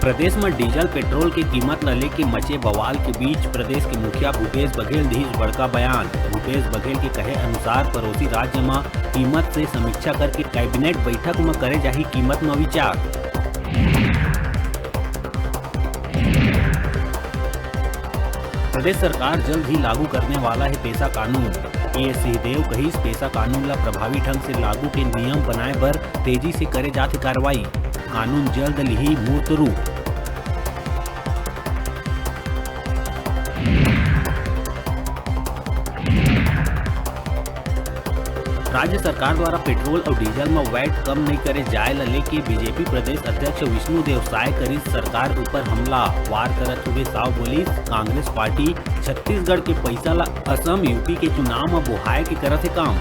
प्रदेश में diesel petrol की कीमत न लेके मचे बवाल के बीच प्रदेश के मुखिया भूपेश बघेल दीज बड़का बयान। भूपेश बघेल के कहे अनुसार पड़ोसी राज्य में कीमत से समीक्षा करके कैबिनेट बैठक में करे जाही कीमत में विचार। प्रदेश सरकार जल्द ही लागू करने वाला है पेशा कानून। एस सिंहदेव कहिस पेशा कानून ला प्रभावी ढंग से लागू के नियम बनाए बर तेजी से करे जाथे कार्रवाई। कानून जल्द लिही मूर्त रूप। राज्य सरकार द्वारा पेट्रोल और डीजल में वैट कम नहीं करे जाए ला लेके बीजेपी प्रदेश अध्यक्ष विष्णुदेव साय करी सरकार ऊपर हमला वार करत हुए साव बोलिस कांग्रेस पार्टी छत्तीसगढ़ के पैसा ला असम यूपी के चुनाव में बुहाए के करत है काम।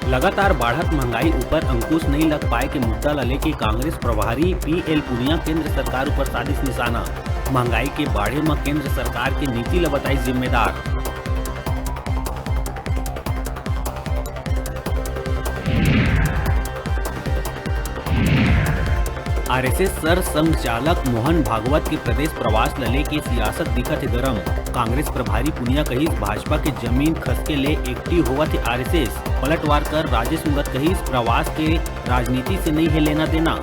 लगातार बढ़त महंगाई ऊपर अंकुश नहीं लग पाए के मुद्दा ला लेके कांग्रेस प्रभारी पीएल पुनिया केंद्र सरकार ऊपर साजिश निशाना। महंगाई के बाढ़े में केंद्र सरकार की नीति ला बताई जिम्मेदार। आरएसएस सर संघचालक मोहन भागवत के प्रदेश प्रवास लले के सियासत दिखत है गरम। कांग्रेस प्रभारी पुनिया कहिस भाजपा के जमीन खसके ले एक्टिव हुआ थे आरएसएस। पलटवार कर राजेश मुगत कहिस प्रवास के राजनीति से नहीं है लेना देना।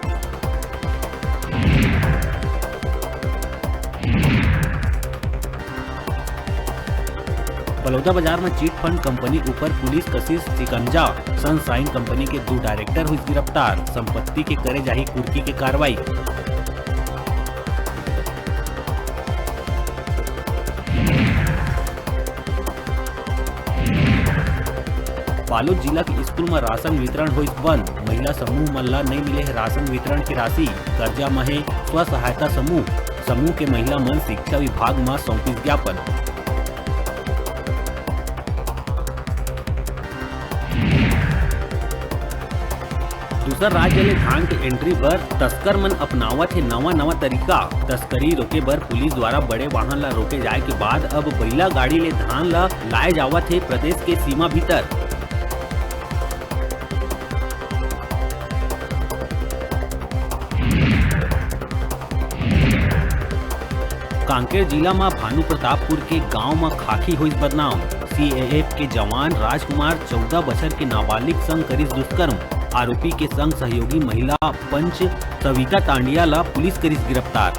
बलौदा बाजार में चिट फंड कंपनी ऊपर पुलिस कसिस शिकंजा। सनशाइन कंपनी के 2 डायरेक्टर हुई गिरफ्तार। संपत्ति के करे जाही कुर्की के कार्रवाई। बालोद जिला के स्कूल में राशन वितरण हुई बंद। महिला समूह मल्ला नहीं मिले है राशन वितरण की राशि। कर्जा में है स्व सहायता समूह के महिला मन शिक्षा विभाग में सौंपिस ज्ञापन। दूसर राज्य ले धान के एंट्री बर तस्कर मन अपनावत है नवा तरीका। तस्करी रोके बर पुलिस द्वारा बड़े वाहन ला रोके जाए के बाद अब बैला गाड़ी ले धान ला लाए जावत है प्रदेश के सीमा भीतर। कांकेर जिला में भानु प्रतापपुर के गांव में खाकी हुई बदनाम। सीएएफ के जवान राजकुमार 14 वर्ष के नाबालिग संग करिस दुष्कर्म। आरोपी के संग सहयोगी महिला पंच सविता तांडिया ला पुलिस करिस गिरफ्तार।